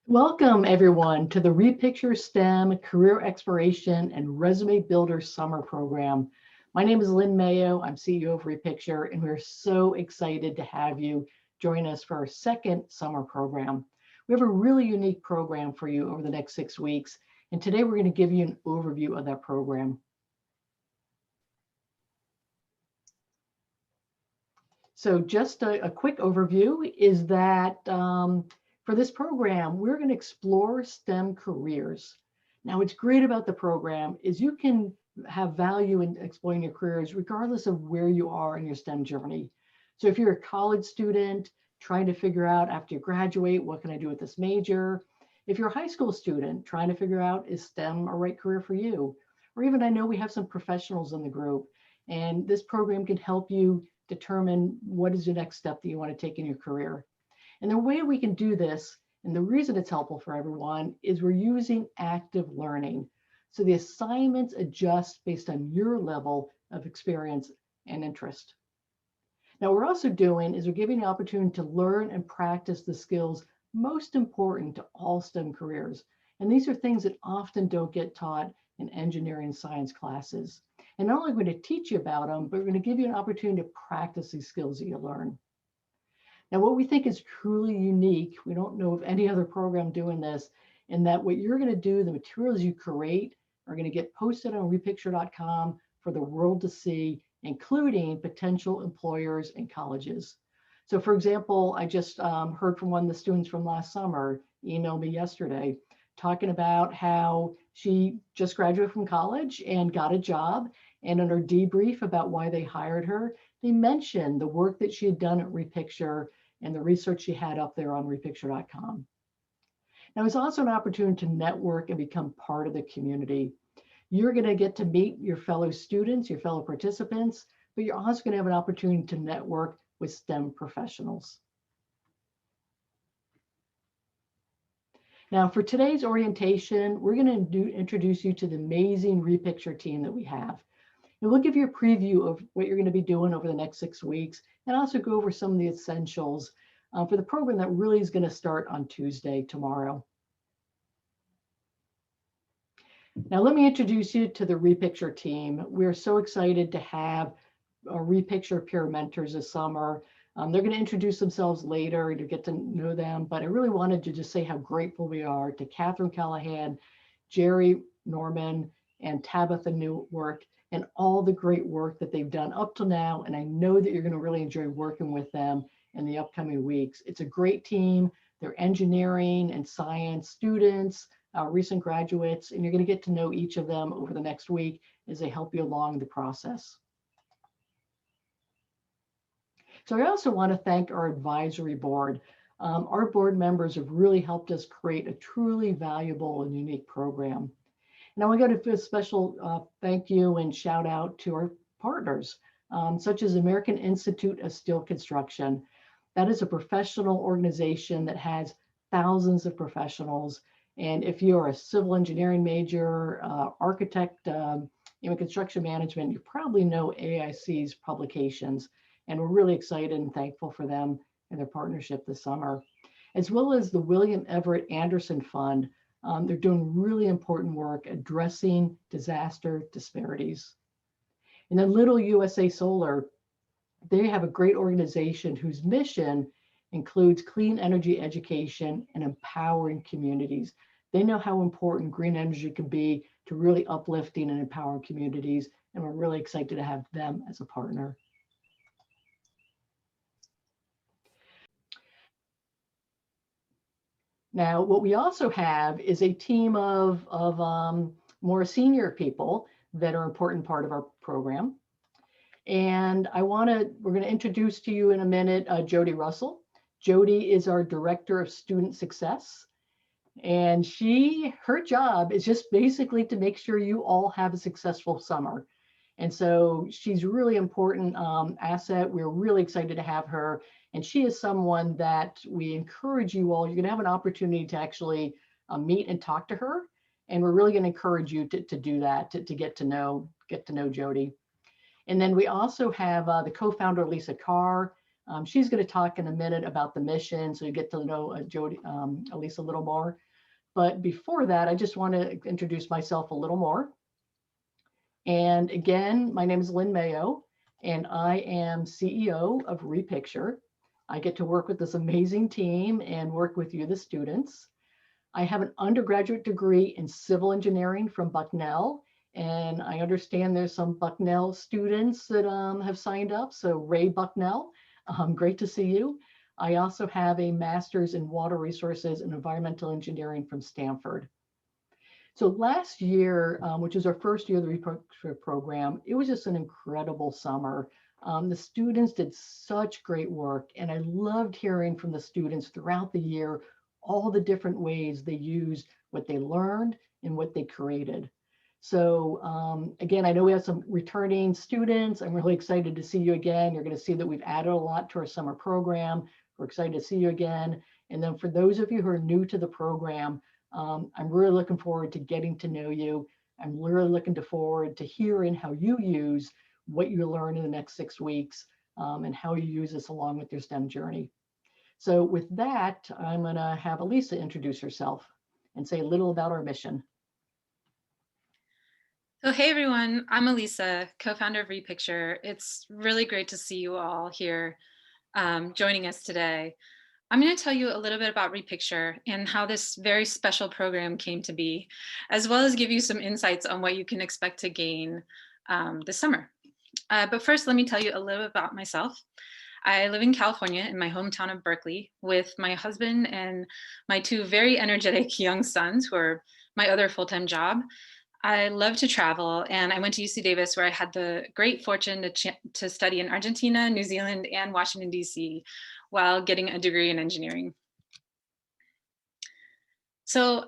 Welcome everyone to the Repicture STEM Career Exploration and Resume Builder Summer Program. My name is Lynn Mayo. I'm CEO of Repicture, and we're so excited to have you join us for our second summer program. We have a really unique program for you over the next 6 weeks, and today we're going to give you an overview of that program. So just a quick overview is that for this program, we're going to explore STEM careers. Now, what's great about the program is you can have value in exploring your careers regardless of where you are in your STEM journey. So if you're a college student trying to figure out after you graduate, what can I do with this major? If you're a high school student trying to figure out, is STEM a right career for you? Or even I know we have some professionals in the group, and this program can help you determine what is the next step that you want to take in your career. And the way we can do this, and the reason it's helpful for everyone, is we're using active learning. So the assignments adjust based on your level of experience and interest. Now, what we're also doing is we're giving the opportunity to learn and practice the skills most important to all STEM careers. And these are things that often don't get taught in engineering and science classes. And not only are we going to teach you about them, but we're going to give you an opportunity to practice these skills that you learn. Now, what we think is truly unique, we don't know of any other program doing this, in that what you're going to do, the materials you create are going to get posted on repicture.com for the world to see, including potential employers and colleges. So for example, I just heard from one of the students from last summer, emailed me yesterday, talking about how she just graduated from college and got a job. And in her debrief about why they hired her, they mentioned the work that she had done at Repicture and the research she had up there on repicture.com. Now, it's also an opportunity to network and become part of the community. You're going to get to meet your fellow students, your fellow participants, but you're also going to have an opportunity to network with STEM professionals. Now, for today's orientation, we're going to introduce you to the amazing Repicture team that we have. And we'll give you a preview of what you're going to be doing over the next 6 weeks, and also go over some of the essentials for the program that really is going to start on Tuesday, tomorrow. Now, let me introduce you to the Repicture team. We're so excited to have our Repicture peer mentors this summer. They're going to introduce themselves later to get to know them, but I really wanted to just say how grateful we are to Catherine Callahan, Jerry Norman, and Tabitha Newark, and all the great work that they've done up to now. And I know that you're going to really enjoy working with them in the upcoming weeks. It's a great team. They're engineering and science students, recent graduates, and you're going to get to know each of them over the next week as they help you along the process. So I also want to thank our advisory board. Our board members have really helped us create a truly valuable and unique program. Now we got to do a special thank you and shout out to our partners, such as American Institute of Steel Construction. That is a professional organization that has thousands of professionals. And if you're a civil engineering major, architect, construction management, you probably know AIC's publications. And we're really excited and thankful for them and their partnership this summer, as well as the William Everett Anderson Fund. They're doing really important work addressing disaster disparities. And then Little USA Solar, they have a great organization whose mission includes clean energy education and empowering communities. They know how important green energy can be to really uplifting and empowering communities, and we're really excited to have them as a partner. Now, what we also have is a team of more senior people that are an important part of our program. And we're going to introduce to you in a minute Jody Russell. Jody is our Director of Student Success. And her job is just basically to make sure you all have a successful summer. And so she's a really important asset. We're really excited to have her. And she is someone that we encourage you all. You're going to have an opportunity to actually meet and talk to her. And we're really going to encourage you to do that, to get to know Jody. And then we also have the co-founder, Lisa Carr. She's going to talk in a minute about the mission, so you get to know Elisa a little more. But before that, I just want to introduce myself a little more. And again, my name is Lynn Mayo, and I am CEO of Repicture. I get to work with this amazing team and work with you, the students. I have an undergraduate degree in civil engineering from Bucknell, and I understand there's some Bucknell students that have signed up. So Ray Bucknell, great to see you. I also have a master's in water resources and environmental engineering from Stanford. So last year, which was our first year of the Repicture program, it was just an incredible summer. The students did such great work, and I loved hearing from the students throughout the year all the different ways they used what they learned and what they created. So again, I know we have some returning students. I'm really excited to see you again. You're going to see that we've added a lot to our summer program. We're excited to see you again. And then for those of you who are new to the program, I'm really looking forward to getting to know you. I'm really looking forward to hearing how you use what you learn in the next 6 weeks and how you use this along with your STEM journey. So with that, I'm going to have Elisa introduce herself and say a little about our mission. So hey everyone, I'm Elisa, co-founder of Repicture. It's really great to see you all here joining us today. I'm going to tell you a little bit about Repicture and how this very special program came to be, as well as give you some insights on what you can expect to gain this summer. But first, let me tell you a little bit about myself. I live in California in my hometown of Berkeley with my husband and my 2 very energetic young sons who are my other full-time job. I love to travel, and I went to UC Davis where I had the great fortune to study in Argentina, New Zealand, and Washington, D.C. while getting a degree in engineering. So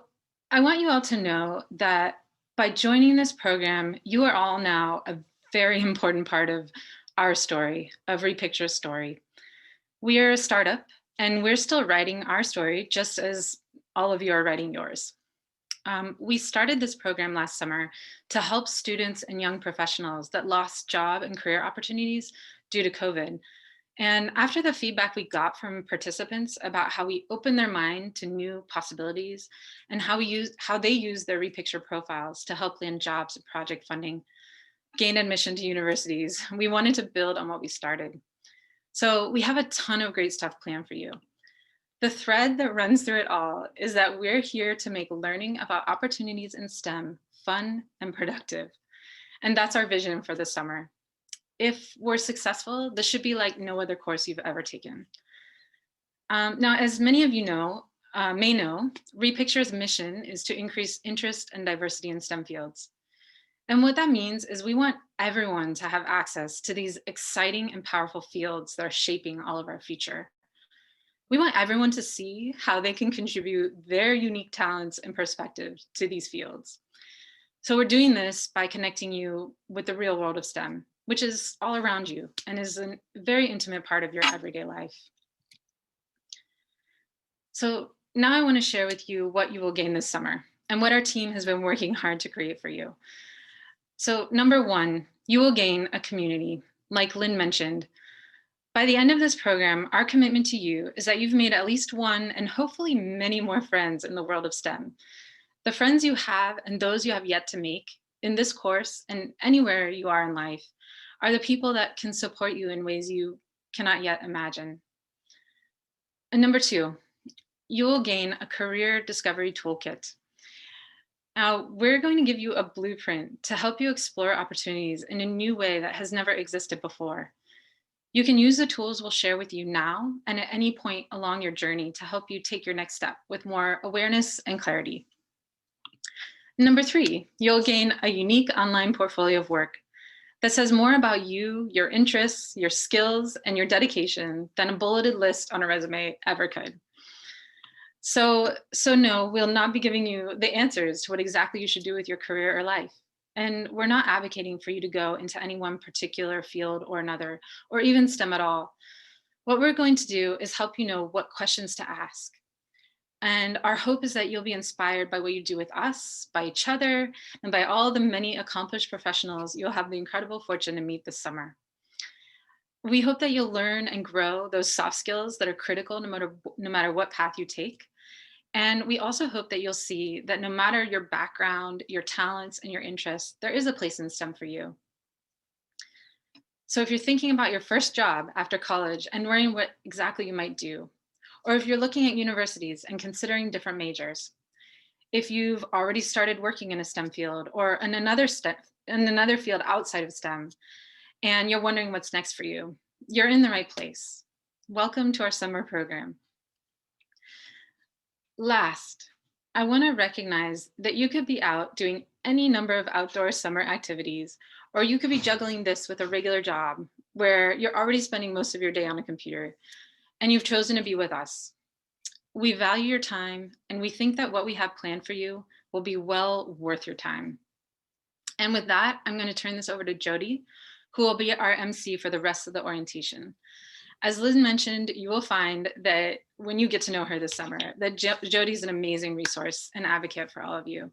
I want you all to know that by joining this program, you are all now a very important part of our story, of Repicture's story. We are a startup, and we're still writing our story just as all of you are writing yours. We started this program last summer to help students and young professionals that lost job and career opportunities due to COVID. And after the feedback we got from participants about how we opened their mind to new possibilities and how they use their Repicture profiles to help land jobs and project funding, gain admission to universities, we wanted to build on what we started. So we have a ton of great stuff planned for you. The thread that runs through it all is that we're here to make learning about opportunities in STEM fun and productive. And that's our vision for the summer. If we're successful, this should be like no other course you've ever taken. Now, as many of you may know, Repicture's mission is to increase interest and diversity in STEM fields. And what that means is we want everyone to have access to these exciting and powerful fields that are shaping all of our future. We want everyone to see how they can contribute their unique talents and perspectives to these fields. So we're doing this by connecting you with the real world of STEM, which is all around you and is a very intimate part of your everyday life. So now I want to share with you what you will gain this summer and what our team has been working hard to create for you. So number 1, you will gain a community, like Lynn mentioned. By the end of this program, our commitment to you is that you've made at least one and hopefully many more friends in the world of STEM. The friends you have and those you have yet to make in this course and anywhere you are in life are the people that can support you in ways you cannot yet imagine. And number 2, you will gain a career discovery toolkit. Now, we're going to give you a blueprint to help you explore opportunities in a new way that has never existed before. You can use the tools we'll share with you now and at any point along your journey to help you take your next step with more awareness and clarity. Number 3, you'll gain a unique online portfolio of work that says more about you, your interests, your skills, and your dedication than a bulleted list on a resume ever could. So no, we'll not be giving you the answers to what exactly you should do with your career or life. And we're not advocating for you to go into any one particular field or another, or even STEM at all. What we're going to do is help you know what questions to ask. And our hope is that you'll be inspired by what you do with us, by each other, and by all the many accomplished professionals you'll have the incredible fortune to meet this summer. We hope that you'll learn and grow those soft skills that are critical no matter what path you take. And we also hope that you'll see that no matter your background, your talents, and your interests, there is a place in STEM for you. So if you're thinking about your first job after college and wondering what exactly you might do, or if you're looking at universities and considering different majors, if you've already started working in a STEM field or in another field outside of STEM, and you're wondering what's next for you, you're in the right place. Welcome to our summer program. Last, I want to recognize that you could be out doing any number of outdoor summer activities, or you could be juggling this with a regular job where you're already spending most of your day on a computer, and you've chosen to be with us. We value your time, and we think that what we have planned for you will be well worth your time. And with that, I'm going to turn this over to Jody, who will be our MC for the rest of the orientation. As Lynn mentioned, you will find that when you get to know her this summer, that Jody's an amazing resource and advocate for all of you.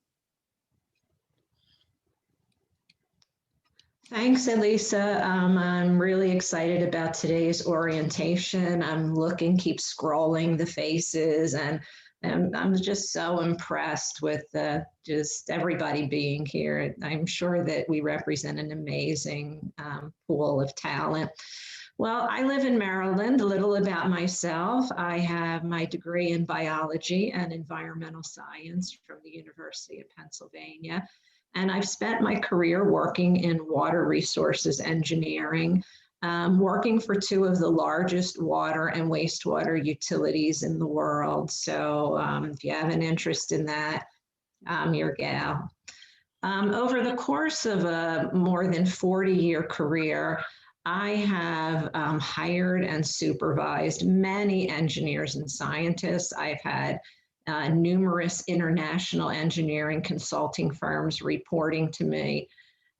Thanks, Elisa. I'm really excited about today's orientation. keep scrolling the faces, and I'm just so impressed with just everybody being here. I'm sure that we represent an amazing pool of talent. Well, I live in Maryland. A little about myself. I have my degree in biology and environmental science from the University of Pennsylvania. And I've spent my career working in water resources engineering, working for two of the largest water and wastewater utilities in the world. So if you have an interest in that, I'm your gal. Over the course of a more than 40-year career, I have hired and supervised many engineers and scientists. I've had numerous international engineering consulting firms reporting to me.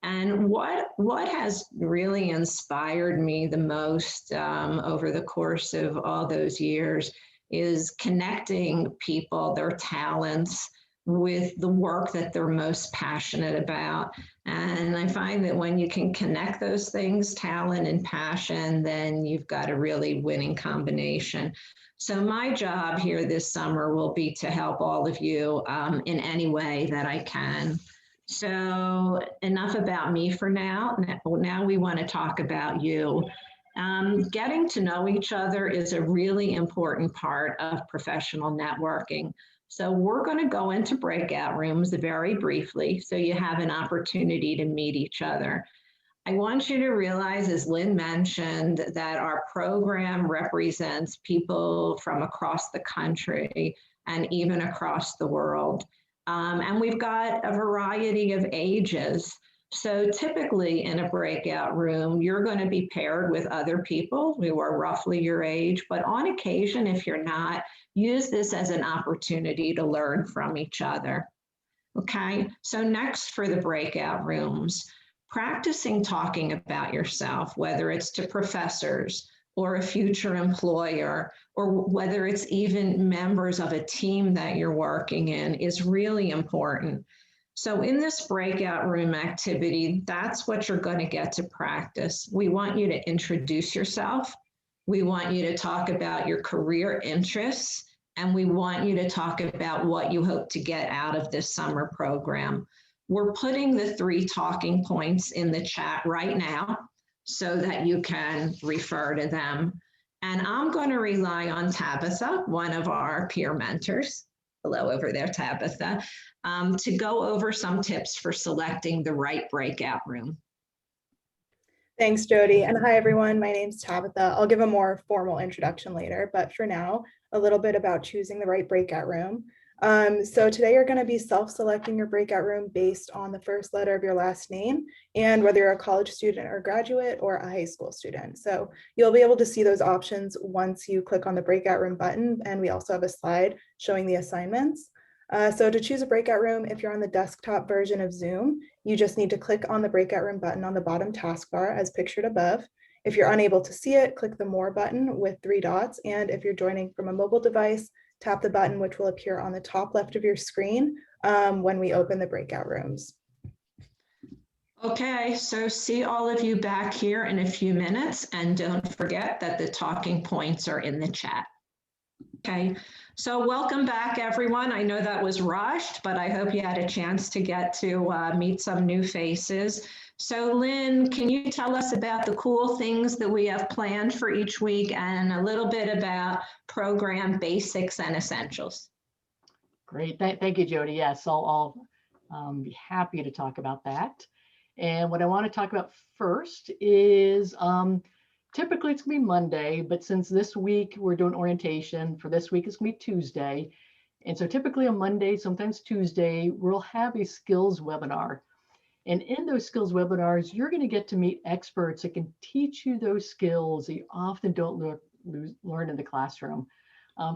And what has really inspired me the most over the course of all those years is connecting people, their talents, with the work that they're most passionate about. And I find that when you can connect those things, talent and passion, then you've got a really winning combination. So my job here this summer will be to help all of you in any way that I can. So enough about me for now. Now we want to talk about you. Getting to know each other is a really important part of professional networking. So we're going to go into breakout rooms very briefly so you have an opportunity to meet each other. I want you to realize, as Lynn mentioned, that our program represents people from across the country and even across the world. And we've got a variety of ages. So typically in a breakout room, you're going to be paired with other people who are roughly your age, but on occasion, if you're not, use this as an opportunity to learn from each other. Okay, so next for the breakout rooms, practicing talking about yourself, whether it's to professors or a future employer, or whether it's even members of a team that you're working in, is really important. So in this breakout room activity, that's what you're going to get to practice. We want you to introduce yourself. We want you to talk about your career interests, and we want you to talk about what you hope to get out of this summer program. We're putting the 3 talking points in the chat right now so that you can refer to them. And I'm going to rely on Tabitha, one of our peer mentors. Hello over there, Tabitha, to go over some tips for selecting the right breakout room. Thanks, Jody. And hi, everyone. My name's Tabitha. I'll give a more formal introduction later, but for now, a little bit about choosing the right breakout room. So today you're going to be self-selecting your breakout room based on the first letter of your last name and whether you're a college student or graduate or a high school student. So you'll be able to see those options once you click on the breakout room button, and we also have a slide showing the assignments. So to choose a breakout room, if you're on the desktop version of Zoom, you just need to click on the breakout room button on the bottom taskbar as pictured above. If you're unable to see it, click the More button with 3 dots. And if you're joining from a mobile device, tap the button which will appear on the top left of your screen when we open the breakout rooms. Okay, so see all of you back here in a few minutes, and don't forget that the talking points are in the chat. Okay, so welcome back, everyone. I know that was rushed, but I hope you had a chance to get to meet some new faces. So Lynn, can you tell us about the cool things that we have planned for each week and a little bit about program basics and essentials? Great. Thank you, Jody. Yes, I'll be happy to talk about that. And what I want to talk about first is typically it's going to be Monday, but since this week we're doing orientation, for this week it's going to be Tuesday. And so typically on Monday, sometimes Tuesday, we'll have a skills webinar. And in those skills webinars, you're going to get to meet experts that can teach you those skills that you often don't learn in the classroom.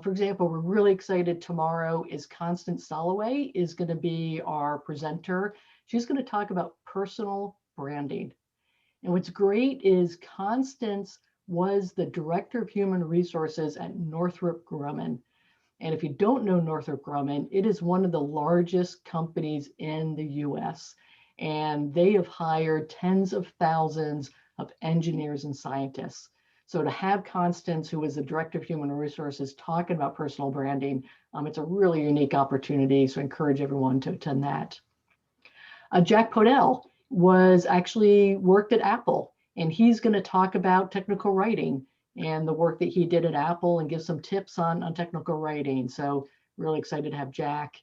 For example, we're really excited tomorrow is Constance Soloway is going to be our presenter. She's going to talk about personal branding. And what's great is Constance was the Director of Human Resources at Northrop Grumman. And if you don't know Northrop Grumman, it is one of the largest companies in the US. And they have hired tens of thousands of engineers and scientists. So to have Constance, who is the Director of Human Resources, talking about personal branding, it's a really unique opportunity. So I encourage everyone to attend that. Jack Podell was actually worked at Apple, and he's going to talk about technical writing and the work that he did at Apple and give some tips on technical writing. So really excited to have Jack.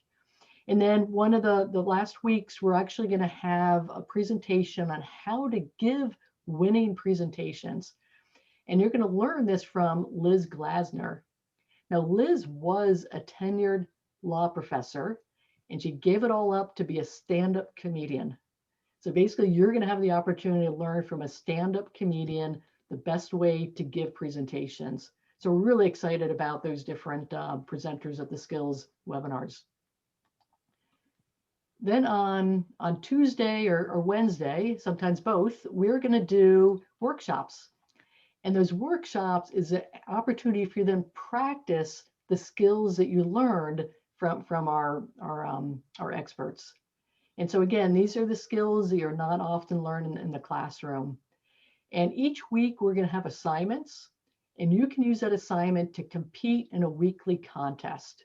And then one of the last weeks, we're actually going to have a presentation on how to give winning presentations. And you're going to learn this from Liz Glasner. Now, Liz was a tenured law professor, and she gave it all up to be a stand-up comedian. So basically, you're going to have the opportunity to learn from a stand-up comedian the best way to give presentations. So we're really excited about those different presenters at the skills webinars. Then on Tuesday or Wednesday, sometimes both, we're going to do workshops. And those workshops is an opportunity for you to then practice the skills that you learned from our experts. And so again, these are the skills that you're not often learning in the classroom. And each week we're going to have assignments, and you can use that assignment to compete in a weekly contest.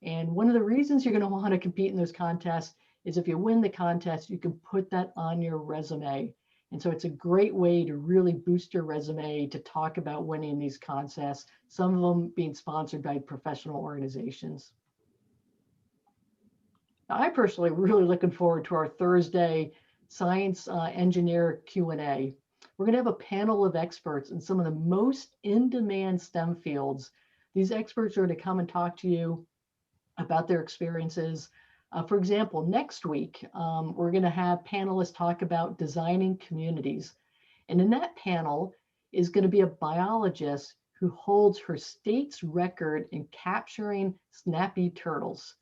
And one of the reasons you're going to want to compete in those contests is if you win the contest, you can put that on your resume. And so it's a great way to really boost your resume to talk about winning these contests, some of them being sponsored by professional organizations. Now, I personally really looking forward to our Thursday Science Engineer Q&A. We're going to have a panel of experts in some of the most in-demand STEM fields. These experts are going to come and talk to you about their experiences. For example, next week, we're going to have panelists talk about designing communities. And in that panel is going to be a biologist who holds her state's record in capturing snappy turtles.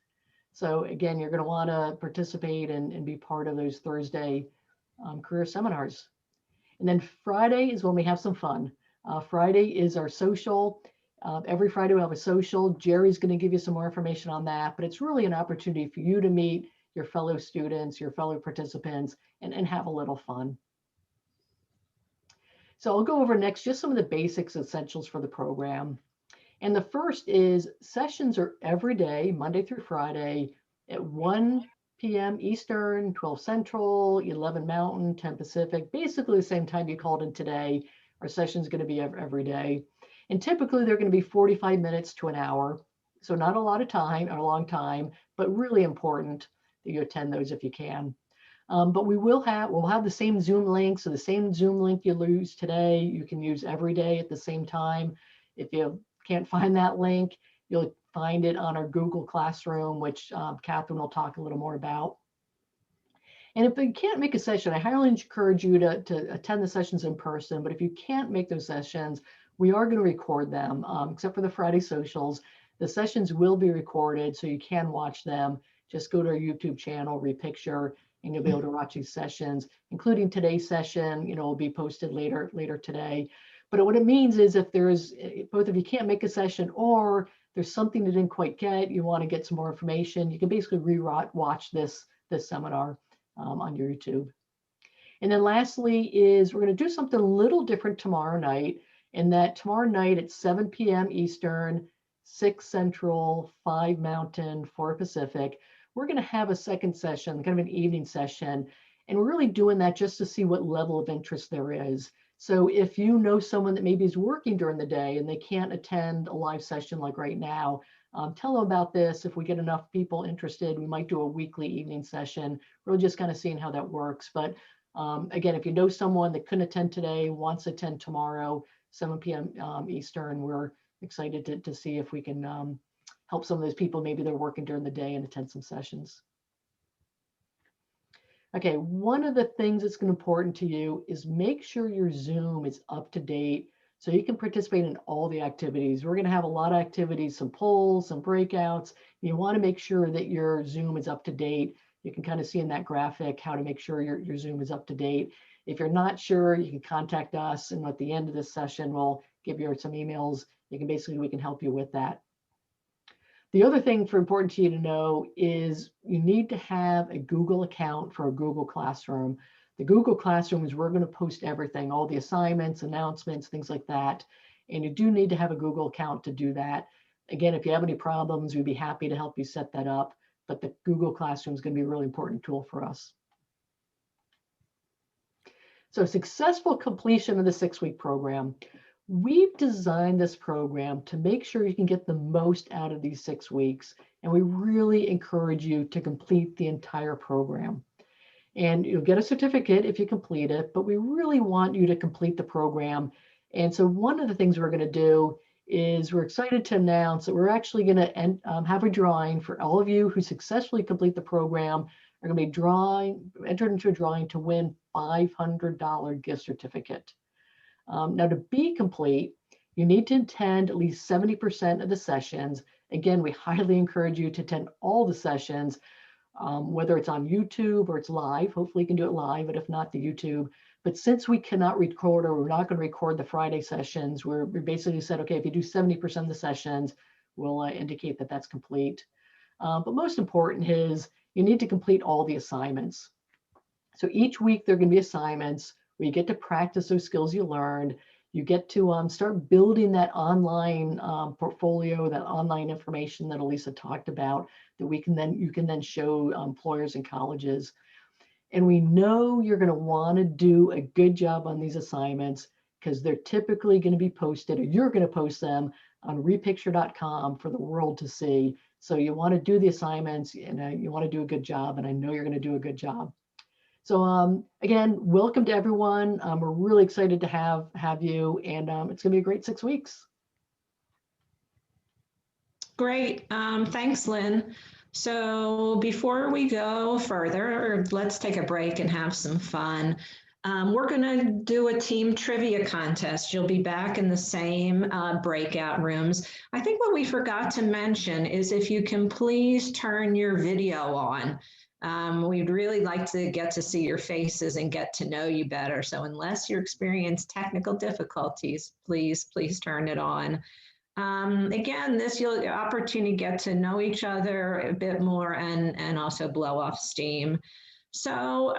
So again, you're going to want to participate and be part of those Thursday career seminars. And then Friday is when we have some fun. Friday is our social. Every Friday we have a social. Jerry's going to give you some more information on that, but it's really an opportunity for you to meet your fellow students, your fellow participants, and have a little fun. So I'll go over next just some of the basics, essentials for the program. And the first is sessions are every day, Monday through Friday at 1 p.m. Eastern, 12 Central, 11 Mountain, 10 Pacific, basically the same time you called in today. Our session is going to be every day. And typically they're going to be 45 minutes to an hour. So not a lot of time or a long time, but really important that you attend those if you can. But we'll have the same Zoom link. So the same Zoom link you use today, you can use every day at the same time. If you can't find that link, you'll find it on our Google Classroom, which Catherine will talk a little more about. And if you can't make a session, I highly encourage you to attend the sessions in person. But if you can't make those sessions, we are going to record them, except for the Friday socials. The sessions will be recorded, so you can watch them. Just go to our YouTube channel, Repicture, and you'll be able to watch these sessions, including today's session. Will be posted later today. But what it means is if there's both of you can't make a session or there's something you didn't quite get, you want to get some more information, you can basically watch this seminar on your YouTube. And then lastly is we're going to do something a little different tomorrow night, and that tomorrow night at 7 p.m. Eastern, 6 Central, 5 Mountain, 4 Pacific, we're going to have a second session, kind of an evening session. And we're really doing that just to see what level of interest there is. So if you know someone that maybe is working during the day and they can't attend a live session like right now, tell them about this. If we get enough people interested, we might do a weekly evening session. We're just kind of seeing how that works. But again, if you know someone that couldn't attend today, wants to attend tomorrow, 7 p.m. Eastern, we're excited to see if we can help some of those people. Maybe they're working during the day and attend some sessions. Okay, one of the things that's important to you is make sure your Zoom is up to date so you can participate in all the activities. We're going to have a lot of activities, some polls, some breakouts. You want to make sure that your Zoom is up to date. You can kind of see in that graphic how to make sure your Zoom is up to date. If you're not sure, you can contact us, and at the end of this session, we'll give you some emails. We can help you with that. The other thing important to you to know is you need to have a Google account for a Google Classroom. The Google Classroom is where we're going to post everything, all the assignments, announcements, things like that. And you do need to have a Google account to do that. Again, if you have any problems, we'd be happy to help you set that up. But the Google Classroom is going to be a really important tool for us. So successful completion of the 6-week program. We've designed this program to make sure you can get the most out of these 6 weeks, and we really encourage you to complete the entire program. And you'll get a certificate if you complete it, but we really want you to complete the program. And so one of the things we're going to do is we're excited to announce that we're actually going to have a drawing for all of you who successfully complete the program. Are going to be entered into a drawing to win $500 gift certificate. Now, to be complete, you need to attend at least 70% of the sessions. Again, we highly encourage you to attend all the sessions, whether it's on YouTube or it's live. Hopefully you can do it live, but if not, the YouTube. But since we cannot record, or we're not going to record the Friday sessions, we basically said, okay, if you do 70% of the sessions, we'll indicate that that's complete. But most important is you need to complete all the assignments. So each week there are going to be assignments where you get to practice those skills you learned. You get to start building that online portfolio, that online information that Elisa talked about, that you can then show employers and colleges. And we know you're going to want to do a good job on these assignments because they're typically going to be posted, or you're going to post them on repicture.com for the world to see. So you want to do the assignments, and you want to do a good job, and I know you're going to do a good job. So again, welcome to everyone. We're really excited to have you, and it's going to be a great 6 weeks. Great. Thanks, Lynn. So before we go further, let's take a break and have some fun. We're going to do a team trivia contest. You'll be back in the same breakout rooms. I think what we forgot to mention is if you can please turn your video on. We'd really like to get to see your faces and get to know you better. So unless you experience technical difficulties, please turn it on. Again, you'll opportunity to get to know each other a bit more and also blow off steam. So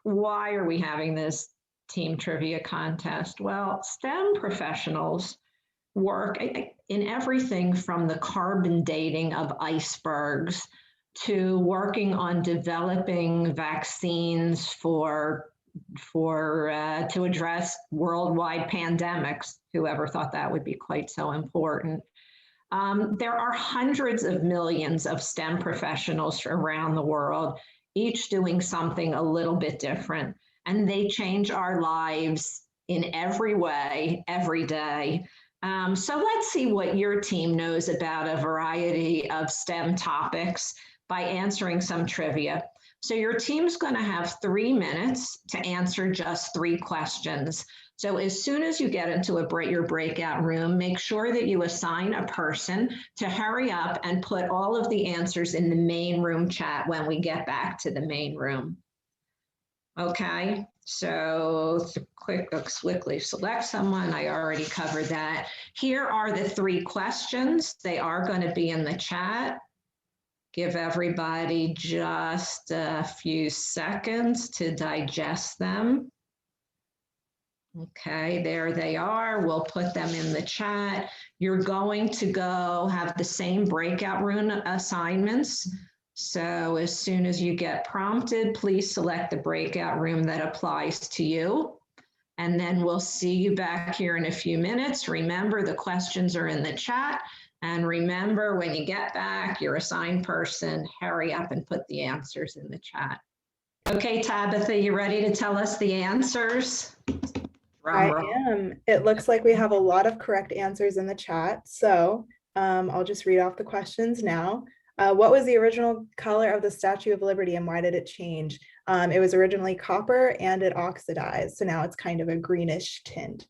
why are we having this team trivia contest? Well, STEM professionals work in everything from the carbon dating of icebergs to working on developing vaccines to address worldwide pandemics. Whoever thought that would be quite so important. There are hundreds of millions of STEM professionals around the world, each doing something a little bit different, and they change our lives in every way, every day. So let's see what your team knows about a variety of STEM topics by answering some trivia. So your team's going to have 3 minutes to answer just 3 questions. So as soon as you get into your breakout room, make sure that you assign a person to hurry up and put all of the answers in the main room chat when we get back to the main room. Okay, so quickly select someone. I already covered that. Here are the 3 questions. They are going to be in the chat. give everybody just a few seconds to digest them. Okay, there they are. We'll put them in the chat. You're going to go have the same breakout room assignments. So as soon as you get prompted, please select the breakout room that applies to you. And then we'll see you back here in a few minutes. Remember, the questions are in the chat. And remember, when you get back, your assigned person, hurry up and put the answers in the chat. Okay, Tabitha, you ready to tell us the answers? I am. It looks like we have a lot of correct answers in the chat. So I'll just read off the questions now. What was the original color of the Statue of Liberty and why did it change? It was originally copper and it oxidized. So now it's kind of a greenish tint.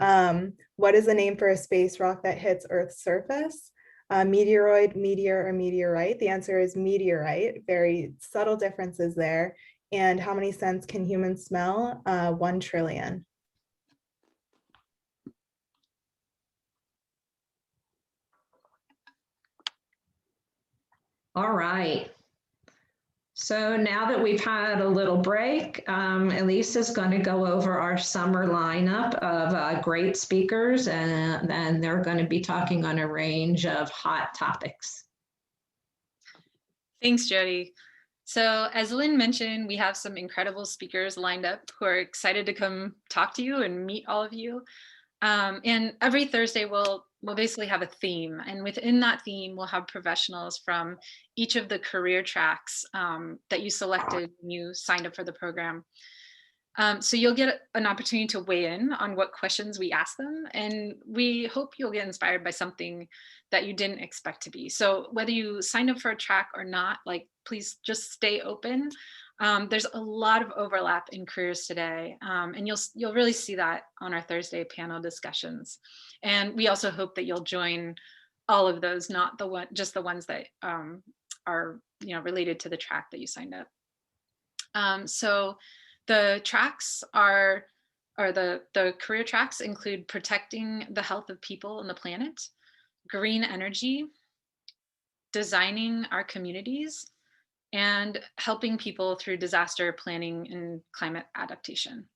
What is the name for a space rock that hits Earth's surface? Meteoroid, meteor, or meteorite? The answer is meteorite. Very subtle differences there. And how many scents can humans smell? 1 trillion. All right. So now that we've had a little break, Elisa's going to go over our summer lineup of great speakers, and then they're going to be talking on a range of hot topics. Thanks, Jody. So as Lynn mentioned, we have some incredible speakers lined up who are excited to come talk to you and meet all of you. And every Thursday we'll basically have a theme, and within that theme we'll have professionals from each of the career tracks that you selected when you signed up for the program. So you'll get an opportunity to weigh in on what questions we ask them, and we hope you'll get inspired by something that you didn't expect to be. So whether you signed up for a track or not, like, please just stay open. There's a lot of overlap in careers today, and you'll really see that on our Thursday panel discussions. And we also hope that you'll join all of those, not just the ones that are related to the track that you signed up. So the tracks the career tracks include protecting the health of people and the planet, green energy, designing our communities, and helping people through disaster planning and climate adaptation.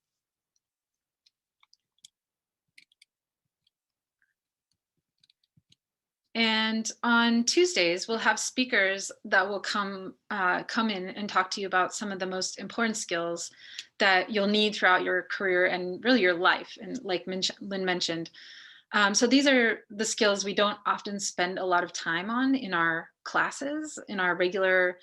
And on Tuesdays, we'll have speakers that will come in and talk to you about some of the most important skills that you'll need throughout your career and really your life. And like Lynn mentioned, so these are the skills we don't often spend a lot of time on in our classes, in our regular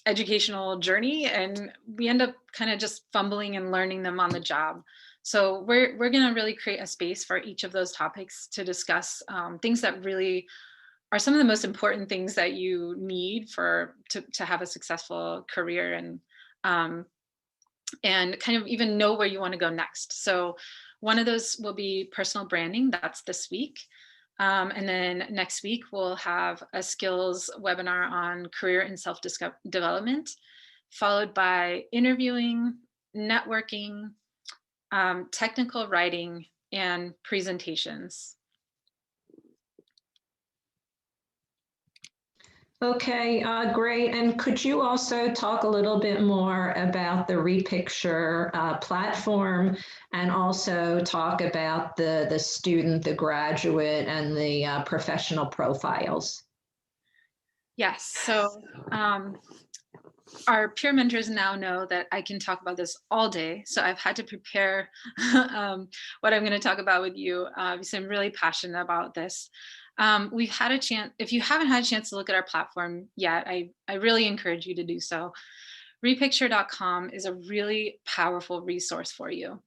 educational journey, and we end up kind of just fumbling and learning them on the job. So we're going to really create a space for each of those topics to discuss things that really are some of the most important things that you need to have a successful career and kind of even know where you want to go next. So one of those will be personal branding. That's this week. And then next week, we'll have a skills webinar on career and self-development, followed by interviewing, networking, technical writing, and presentations. Okay, great. And could you also talk a little bit more about the Repicture platform, and also talk about the student, the graduate, and the professional profiles? Yes, so our peer mentors now know that I can talk about this all day. So I've had to prepare what I'm going to talk about with you, because I'm really passionate about this. We've had a chance, if you haven't had a chance to look at our platform yet, I really encourage you to do so. Repicture.com is a really powerful resource for you.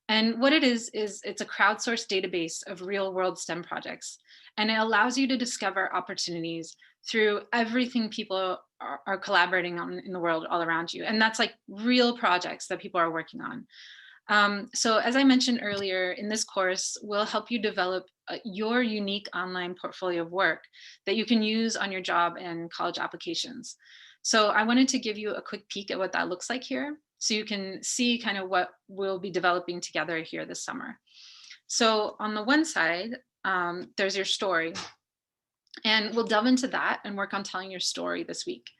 And what it is it's a crowdsourced database of real world STEM projects. And it allows you to discover opportunities through everything people are collaborating on in the world all around you. And that's like real projects that people are working on. So as I mentioned earlier, in this course, we'll help you develop your unique online portfolio of work that you can use on your job and college applications. So I wanted to give you a quick peek at what that looks like here, so you can see kind of what we'll be developing together here this summer. So on the one side, there's your story. And we'll delve into that and work on telling your story this week.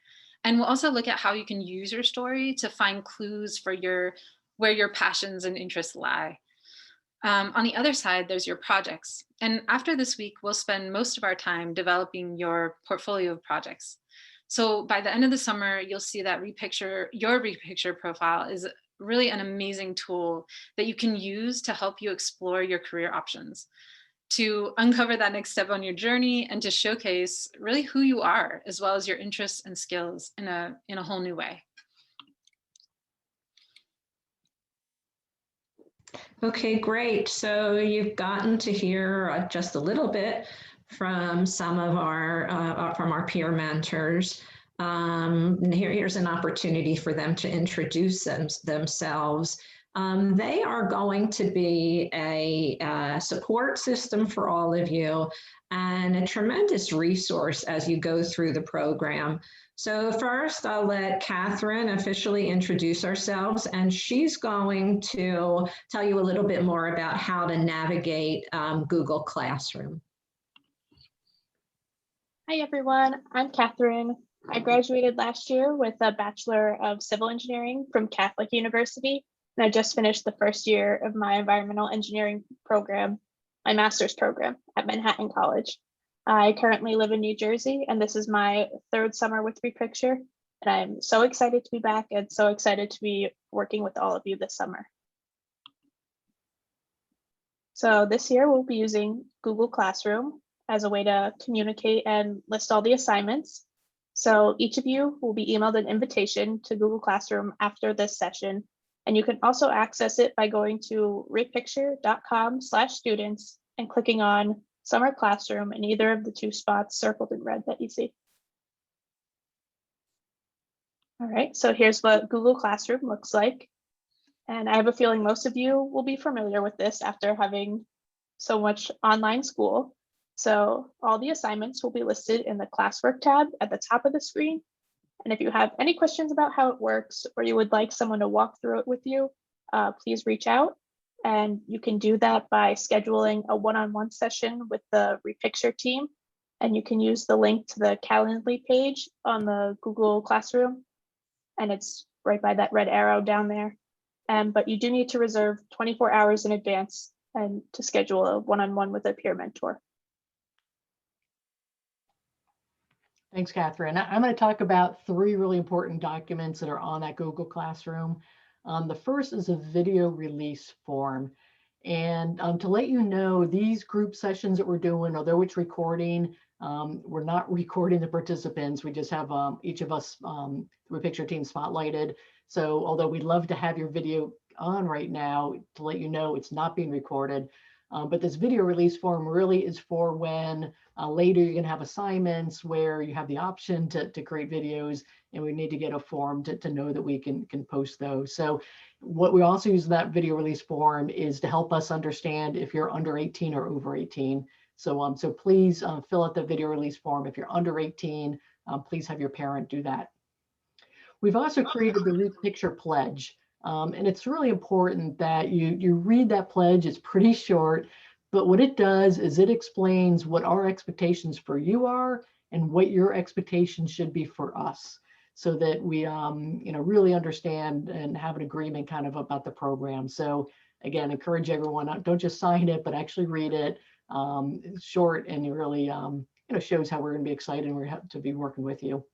And we'll also look at how you can use your story to find clues for where your passions and interests lie. On the other side, there's your projects. And after this week, we'll spend most of our time developing your portfolio of projects. So by the end of the summer, you'll see that your Repicture profile is really an amazing tool that you can use to help you explore your career options, to uncover that next step on your journey, and to showcase really who you are, as well as your interests and skills in a whole new way. Okay, great. So you've gotten to hear just a little bit from some of our peer mentors. Here's an opportunity for them to introduce themselves. They are going to be a support system for all of you and a tremendous resource as you go through the program. So first, I'll let Catherine officially introduce ourselves, and she's going to tell you a little bit more about how to navigate Google Classroom. Hi, everyone. I'm Catherine. I graduated last year with a Bachelor of Civil Engineering from Catholic University, and I just finished the first year of my environmental engineering program, my master's program at Manhattan College. I currently live in New Jersey, and this is my third summer with Repicture, and I'm so excited to be back and so excited to be working with all of you this summer. So this year we'll be using Google Classroom as a way to communicate and list all the assignments. So each of you will be emailed an invitation to Google Classroom after this session, and you can also access it by going to repicture.com/students and clicking on Summer Classroom in either of the two spots circled in red that you see. All right, so here's what Google Classroom looks like. And I have a feeling most of you will be familiar with this after having so much online school. So all the assignments will be listed in the classwork tab at the top of the screen. And if you have any questions about how it works, or you would like someone to walk through it with you, please reach out. And you can do that by scheduling a one-on-one session with the Repicture team. And you can use the link to the Calendly page on the Google Classroom. And it's right by that red arrow down there. But you do need to reserve 24 hours in advance and to schedule a one-on-one with a peer mentor. Thanks, Catherine. I'm going to talk about 3 really important documents that are on that Google Classroom. The first is a video release form. And to let you know, these group sessions that we're doing, although it's recording, we're not recording the participants. We just have each of us, the Repicture team, spotlighted. So although we'd love to have your video on right now, to let you know it's not being recorded. But this video release form really is for when later you're going to have assignments where you have the option to create videos, and we need to get a form to know that we can post those. So what we also use that video release form is to help us understand if you're under 18 or over 18. So, so please fill out the video release form. If you're under 18, please have your parent do that. We've also created the Repicture Pledge. And it's really important that you read that pledge. It's pretty short, but what it does is it explains what our expectations for you are and what your expectations should be for us, so that we really understand and have an agreement kind of about the program. So again, encourage everyone, don't just sign it, but actually read it. It's short, and it really shows how we're going to be excited and we're to be working with you.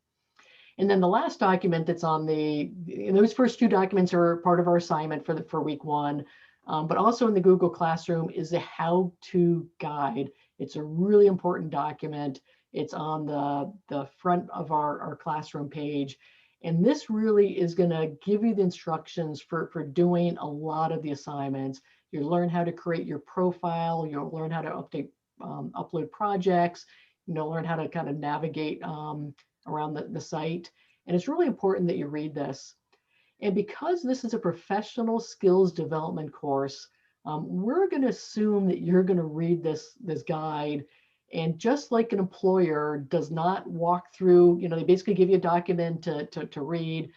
And then the last document that's on those first 2 documents are part of our assignment for week 1, but also in the Google Classroom is the how-to guide. It's a really important document. It's on the front of our classroom page. And this really is going to give you the instructions for doing a lot of the assignments. You'll learn how to create your profile. You'll learn how to upload projects. You'll learn how to kind of navigate around the site. And it's really important that you read this. And because this is a professional skills development course, we're going to assume that you're going to read this guide. And just like an employer does not walk through, they basically give you a document to read.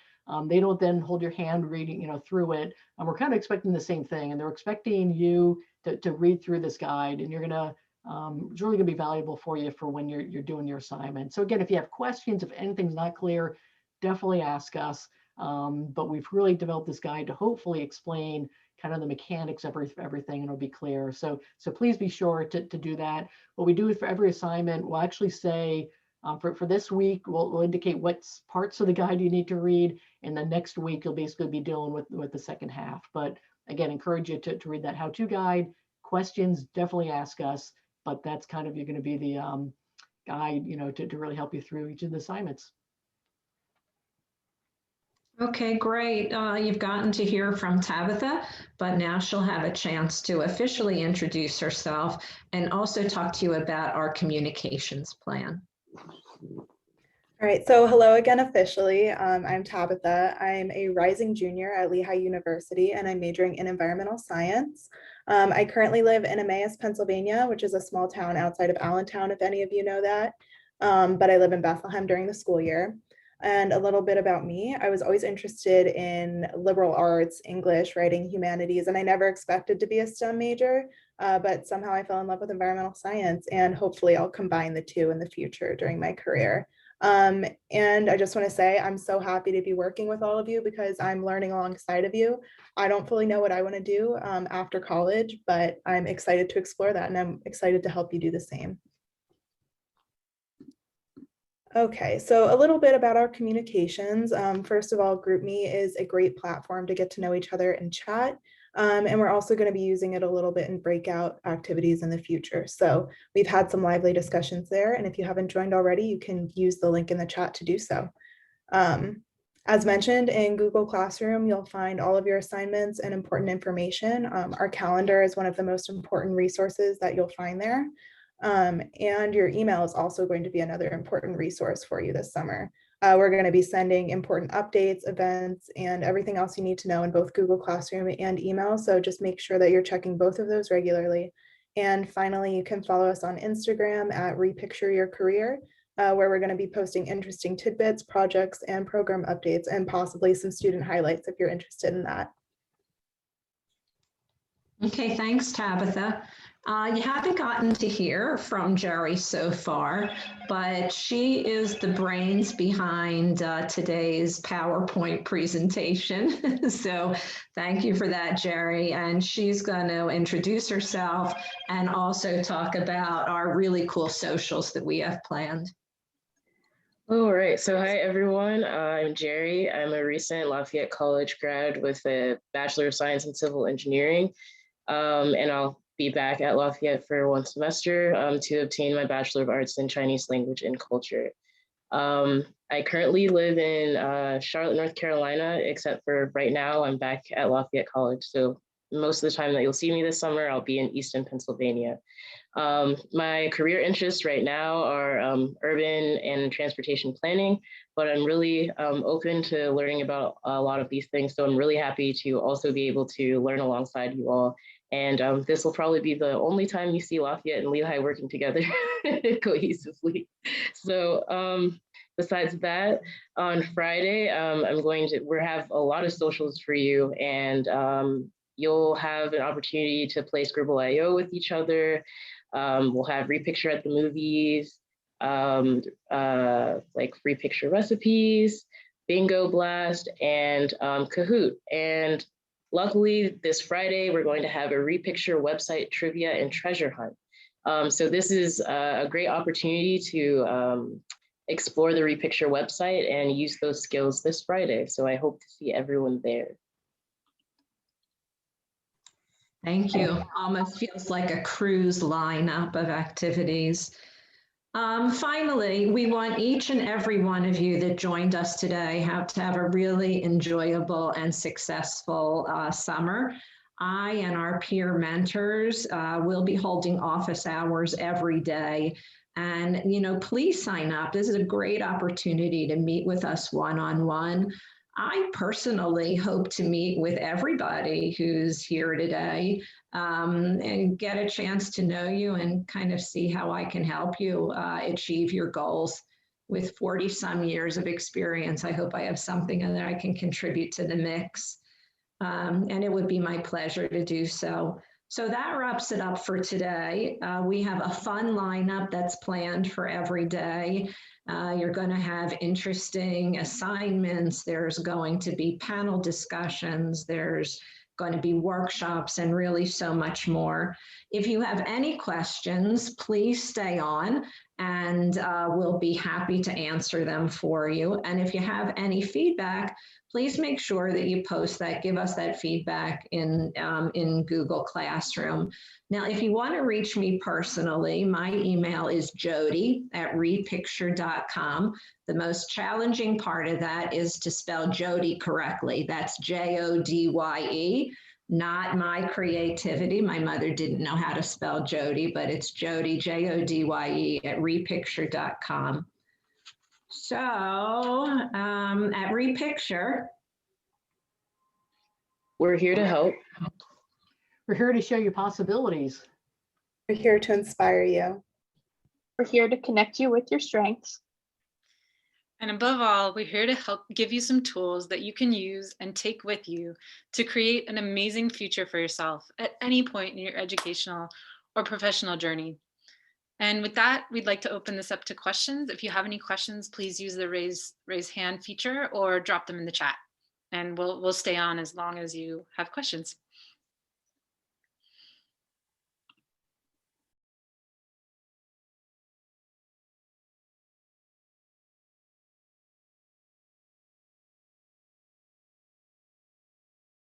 They don't then hold your hand reading, through it. And we're kind of expecting the same thing. And they're expecting you to read through this guide, and you're going to It's really going to be valuable for you for when you're doing your assignment. So again, if you have questions, if anything's not clear, definitely ask us. But we've really developed this guide to hopefully explain kind of the mechanics of everything, and it'll be clear. So please be sure to do that. What we do is for every assignment, we'll actually say, for this week, we'll indicate what parts of the guide you need to read, and then next week you'll basically be dealing with the second half. But again, encourage you to read that how-to guide. Questions, definitely ask us, but that's kind of, you're going to be the guide, to really help you through each of the assignments. Okay, great. You've gotten to hear from Tabitha, but now she'll have a chance to officially introduce herself and also talk to you about our communications plan. All right, so hello again officially. I'm Tabitha. I'm a rising junior at Lehigh University, and I'm majoring in environmental science. I currently live in Emmaus, Pennsylvania, which is a small town outside of Allentown, if any of you know that. But I live in Bethlehem during the school year. And a little bit about me, I was always interested in liberal arts, English, writing, humanities, and I never expected to be a STEM major, but somehow I fell in love with environmental science, and hopefully I'll combine the two in the future during my career. And I just want to say I'm so happy to be working with all of you because I'm learning alongside of you. I don't fully know what I want to do after college, but I'm excited to explore that, and I'm excited to help you do the same. Okay, so a little bit about our communications. First of all, GroupMe is a great platform to get to know each other and chat. And we're also going to be using it a little bit in breakout activities in the future. So we've had some lively discussions there. And if you haven't joined already, you can use the link in the chat to do so. As mentioned, in Google Classroom, you'll find all of your assignments and important information. Our calendar is one of the most important resources that you'll find there. And your email is also going to be another important resource for you this summer. We're going to be sending important updates, events, and everything else you need to know in both Google Classroom and email. So just make sure that you're checking both of those regularly. And finally, you can follow us on Instagram at Repicture Your Career, where we're going to be posting interesting tidbits, projects, and program updates, and possibly some student highlights if you're interested in that. Okay, thanks, Tabitha. You haven't gotten to hear from Jerry so far, but she is the brains behind today's PowerPoint presentation. So thank you for that, Jerry. And she's going to introduce herself and also talk about our really cool socials that we have planned. All right, so hi everyone, I'm Jerry. I'm a recent Lafayette College grad with a Bachelor of Science in Civil Engineering, and I'll be back at Lafayette for one semester to obtain my Bachelor of Arts in Chinese Language and Culture. I currently live in Charlotte, North Carolina, except for right now I'm back at Lafayette College. So most of the time that you'll see me this summer, I'll be in Easton, Pennsylvania. My career interests right now are urban and transportation planning, but I'm really open to learning about a lot of these things. So I'm really happy to also be able to learn alongside you all. And this will probably be the only time you see Lafayette and Lehigh working together cohesively. So besides that, on Friday, we have a lot of socials for you, and you'll have an opportunity to play Scribble.io with each other. We'll have Repicture at the movies, like free picture recipes, Bingo Blast, and Kahoot. And luckily, this Friday, we're going to have a Repicture website trivia and treasure hunt. So this is a great opportunity to explore the Repicture website and use those skills this Friday. So I hope to see everyone there. Thank you. Almost feels like a cruise lineup of activities. Finally, we want each and every one of you that joined us today to have a really enjoyable and successful summer. I and our peer mentors will be holding office hours every day. And, please sign up. This is a great opportunity to meet with us one-on-one. I personally hope to meet with everybody who's here today and get a chance to know you and kind of see how I can help you achieve your goals. With 40 some years of experience, I hope I have something that I can contribute to the mix. And it would be my pleasure to do so. So that wraps it up for today. We have a fun lineup that's planned for every day. You're going to have interesting assignments. There's going to be panel discussions. There's going to be workshops and really so much more. If you have any questions, please stay on and we'll be happy to answer them for you. And if you have any feedback, please make sure that you post that, give us that feedback in Google Classroom. Now, if you want to reach me personally, my email is jody@repicture.com. The most challenging part of that is to spell Jody correctly. That's Jodye, not my creativity. My mother didn't know how to spell Jody, but it's Jody, Jodye @repicture.com. So at Repicture, We're here to help. We're here to show you possibilities. We're here to inspire you. We're here to connect you with your strengths. And above all, we're here to help give you some tools that you can use and take with you to create an amazing future for yourself at any point in your educational or professional journey. And with that, we'd like to open this up to questions. If you have any questions, please use the raise hand feature or drop them in the chat. And we'll stay on as long as you have questions.